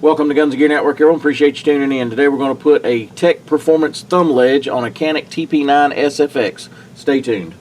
Welcome to Guns and Gear Network, everyone. Appreciate you tuning in. Today we're going to put a Tec Performance Thumb Ledge on a Canik TP9SFX. Stay tuned.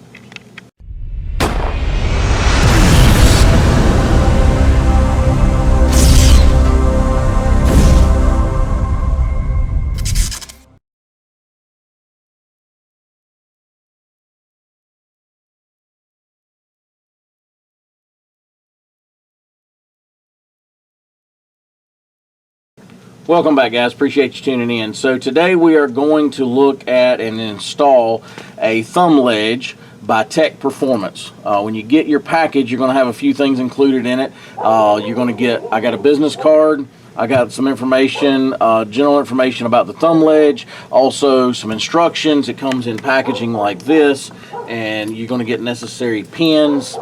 Welcome back, guys. Appreciate you tuning in. So today we are going to look at and install a thumb ledge by Tec Performance. When you get your package, you're going to have a few things included in it. You're going to get, I got a business card, I got some information, general information about the thumb ledge, also some instructions. It comes in packaging like this, and you're going to get necessary pins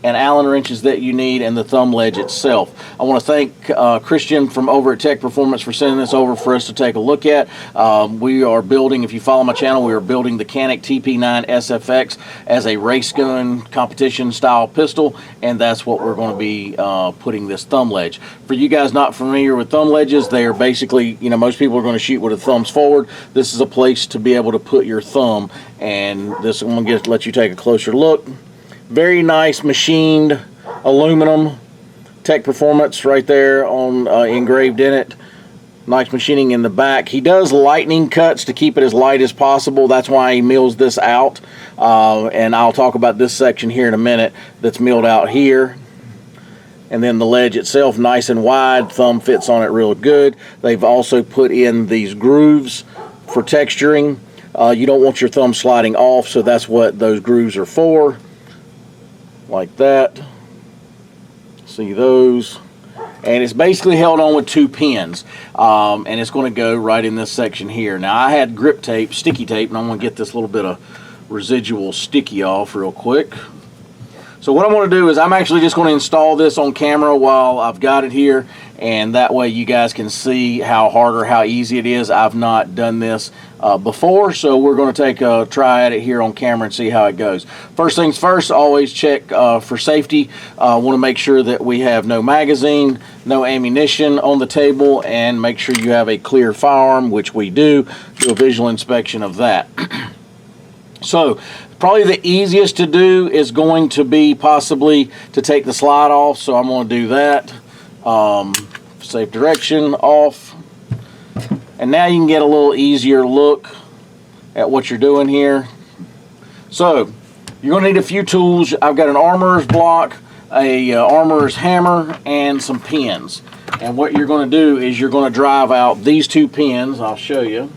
and Allen wrenches that you need, and the thumb ledge itself. I want to thank Christian from over at Tec Performance for sending this over for us to take a look at. We are building, if you follow my channel, we are building the Canik TP9SFX as a race gun competition style pistol, and that's what we're going to be putting this thumb ledge. For you guys not familiar with thumb ledges, they are basically, you know, most people are going to shoot with the thumbs forward. This is a place to be able to put your thumb, and this I'm going to let you take a closer look. Very nice machined aluminum, Tec Performance right there on engraved in it. Nice machining in the back. He does lightning cuts to keep it as light as possible. That's why he mills this out. And I'll talk about this section here in a minute that's milled out here. And then the ledge itself, nice and wide. Thumb fits on it real good. They've also put in these grooves for texturing. You don't want your thumb sliding off, so that's what those grooves are for. Like that. See those? And it's basically held on with two pins, and it's going to go right in this section here. Now I had grip tape, sticky tape, and I'm going to get this little bit of residual sticky off real quick. So what I'm going to do is I'm actually just going to install this on camera while I've got it here, and that way you guys can see how hard or how easy it is. I've not done this before, so we're going to take a try at it here on camera and see how it goes. First things first, always check for safety. Want to make sure that we have no magazine, no ammunition on the table, and make sure you have a clear firearm, which we do. Do a visual inspection of that. So probably the easiest to do is going to be possibly to take the slide off, so I'm going to do that. Safe direction off, and now you can get a little easier look at what you're doing here. So you're going to need a few tools. I've got an armorer's block, a armorer's hammer, and some pins. And what you're going to do is you're going to drive out these two pins. I'll show you.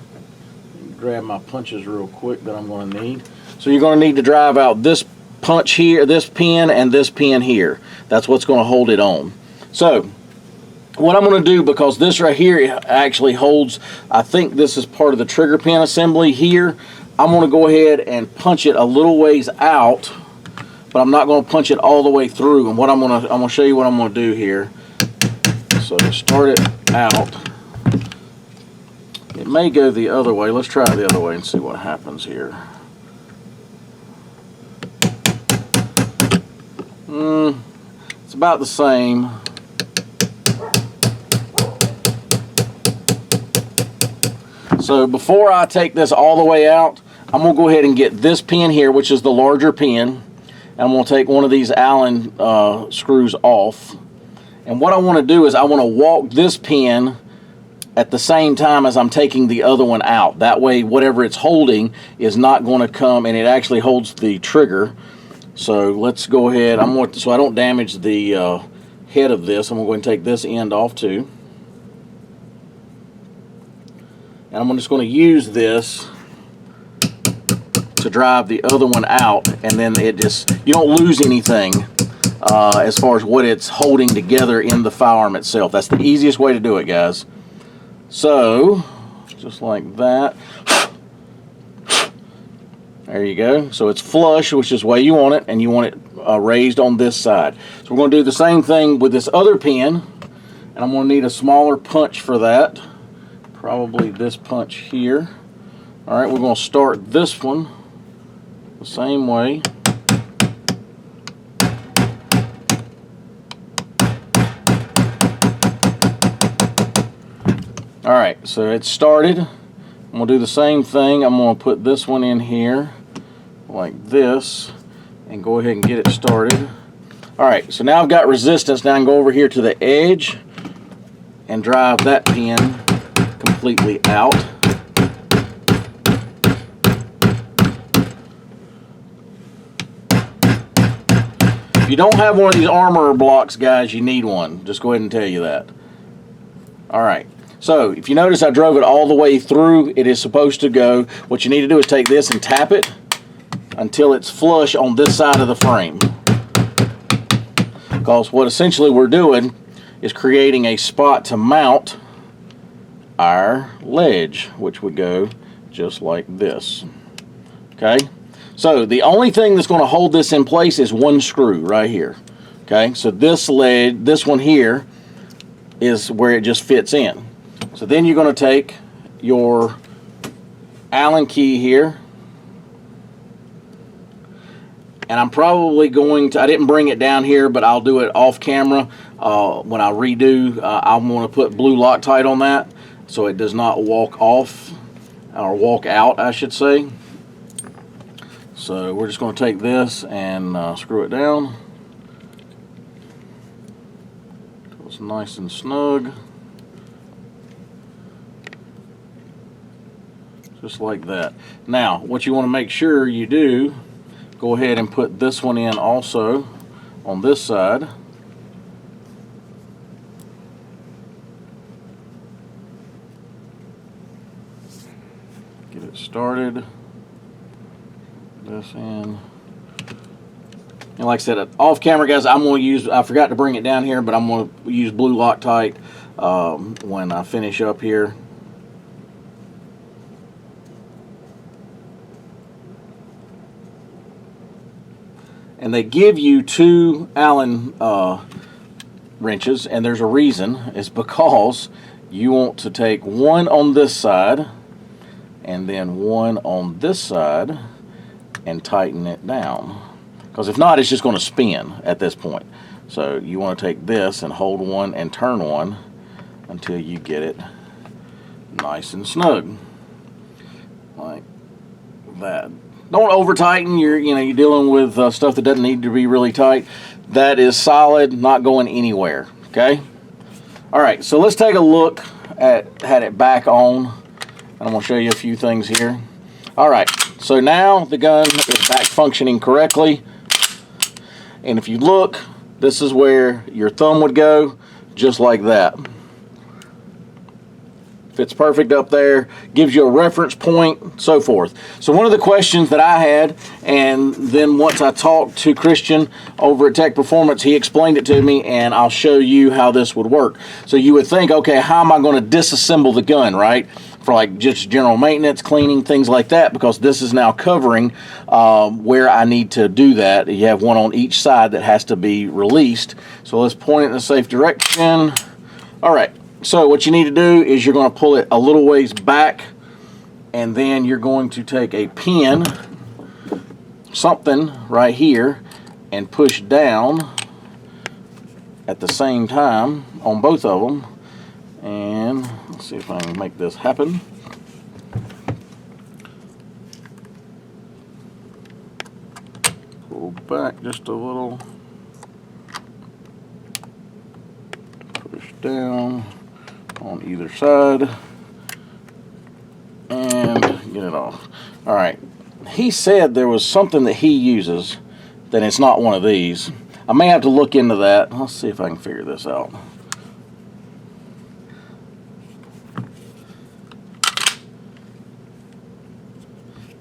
Grab my punches real quick that I'm going to need. So you're going to need to drive out this punch here, this pin, and this pin here. That's what's going to hold it on. So what I'm going to do, because this right here actually holds, I think this is part of the trigger pin assembly here, I'm going to go ahead and punch it a little ways out, but I'm not going to punch it all the way through. And what I'm going to show you what I'm going to do here. So to start it out, it may go the other way. Let's try it the other way and see what happens here. It's about the same. So before I take this all the way out, I'm going to go ahead and get this pin here, which is the larger pin. And I'm going to take one of these Allen screws off. And what I want to do is I want to walk this pin at the same time as I'm taking the other one out. That way whatever it's holding is not going to come, and it actually holds the trigger. So let's go ahead. So I don't damage the head of this, I'm going to go ahead and take this end off too. And I'm just going to use this to drive the other one out, and then you don't lose anything as far as what it's holding together in the firearm itself. That's the easiest way to do it, guys. So just like that. There you go. So it's flush, which is the way you want it, and you want it raised on this side. So we're going to do the same thing with this other pin, and I'm going to need a smaller punch for that. Probably this punch here. All right, we're going to start this one the same way. Alright, so it's started. I'm going to do the same thing. I'm going to put this one in here like this and go ahead and get it started. Alright, so now I've got resistance. Now I can go over here to the edge and drive that pin completely out. If you don't have one of these armor blocks, guys, you need one. Just go ahead and tell you that. Alright, so if you notice I drove it all the way through, it is supposed to go. What you need to do is take this and tap it until it's flush on this side of the frame. Because what essentially we're doing is creating a spot to mount our ledge, which would go just like this. Okay? So the only thing that's going to hold this in place is one screw right here. Okay, so this one here is where it just fits in. So then you're going to take your Allen key here, and I'm probably going to, I didn't bring it down here, but I'll do it off camera when I redo. I'm going to put blue Loctite on that so it does not walk off, or walk out, I should say. So we're just going to take this and screw it down so it's nice and snug, just like that. Now what you want to make sure you do, go ahead and put this one in also on this side. Get it started. This in. And like I said, off camera, guys, I'm going to use, I forgot to bring it down here, but I'm going to use blue Loctite when I finish up here. And they give you two Allen wrenches, and there's a reason. It's because you want to take one on this side and then one on this side and tighten it down, because if not, it's just going to spin at this point. So you want to take this and hold one and turn one until you get it nice and snug like that. Don't over tighten. You're dealing with stuff that doesn't need to be really tight. That is solid, not going anywhere. Okay. All right, so let's take a look at had it back on, and I'm going to show you a few things here. All right, so now the gun is back functioning correctly, and if you look, this is where your thumb would go, just like that. Fits perfect up there, gives you a reference point, so forth. So one of the questions that I had, and then once I talked to Christian over at Tec Performance, he explained it to me, and I'll show you how this would work. So you would think, okay, how am I going to disassemble the gun, right? For like just general maintenance, cleaning, things like that, because this is now covering where I need to do that. You have one on each side that has to be released. So let's point it in a safe direction. All right, so what you need to do is you're going to pull it a little ways back, and then you're going to take a pin, something right here, and push down at the same time on both of them. And let's see if I can make this happen. Pull back just a little. Push down on either side. And get it off. Alright. He said there was something that he uses, that it's not one of these. I may have to look into that. Let's see if I can figure this out.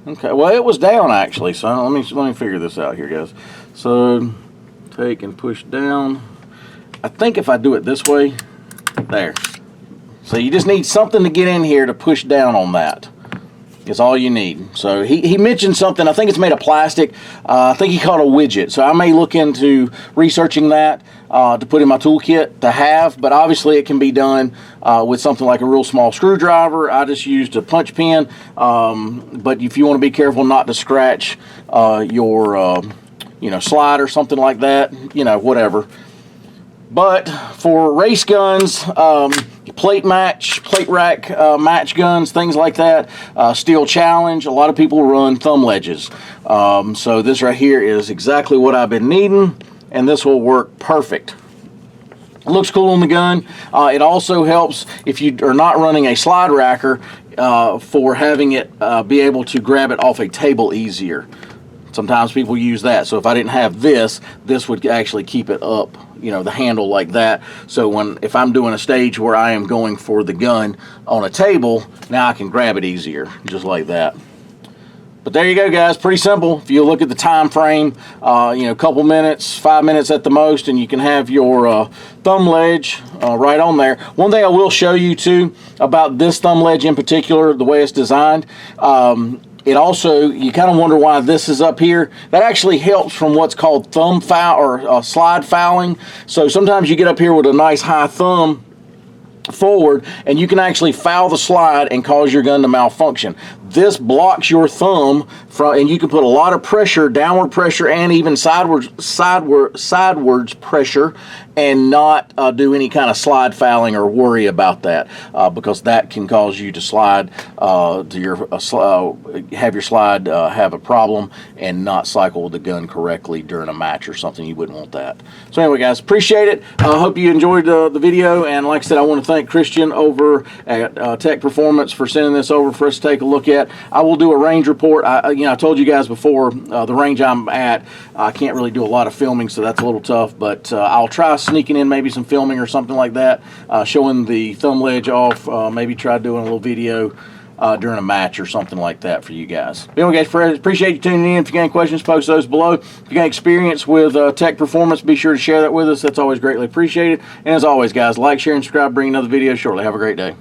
Okay, well, it was down actually, so let me figure this out here, guys. So take and push down. I think if I do it this way, there. So you just need something to get in here to push down on that. Is all you need. So he mentioned something, I think it's made of plastic. I think he called a widget. So I may look into researching that to put in my toolkit to have, but obviously it can be done with something like a real small screwdriver. I just used a punch pin, but if you want to be careful not to scratch your slide or something like that, whatever. But for race guns, plate rack match guns, things like that, steel challenge, a lot of people run thumb ledges. So this right here is exactly what I've been needing, and this will work perfect. Looks cool on the gun. It also helps if you are not running a slide racker for having it be able to grab it off a table easier. Sometimes people use that. So if I didn't have this, this would actually keep it up, you know, the handle like that. So if I'm doing a stage where I am going for the gun on a table, now I can grab it easier, just like that. But there you go, guys. Pretty simple. If you look at the time frame, you know, a couple minutes, 5 minutes at the most, and you can have your thumb ledge right on there. One thing I will show you too about this thumb ledge in particular, the way it's designed, it also, you kind of wonder why this is up here. That actually helps from what's called thumb foul or slide fouling. So sometimes you get up here with a nice high thumb forward and you can actually foul the slide and cause your gun to malfunction. This blocks your thumb from, and you can put a lot of pressure, downward pressure, and even sidewards pressure, and not do any kind of slide fouling or worry about that, because that can cause you to slide have your slide have a problem and not cycle with the gun correctly during a match or something. You wouldn't want that. So anyway, guys, appreciate it. I hope you enjoyed the video, and like I said, I want to thank Christian over at Tec Performance for sending this over for us to take a look at. I will do a range report. I told you guys before, the range I'm at, I can't really do a lot of filming, so that's a little tough, but I'll try sneaking in maybe some filming or something like that, showing the thumb ledge off, maybe try doing a little video during a match or something like that for you guys. But anyway, guys, appreciate you tuning in. If you got any questions, post those below. If you got experience with Tec Performance, be sure to share that with us. That's always greatly appreciated. And as always, guys, like, share, and subscribe. Bring another video shortly. Have a great day.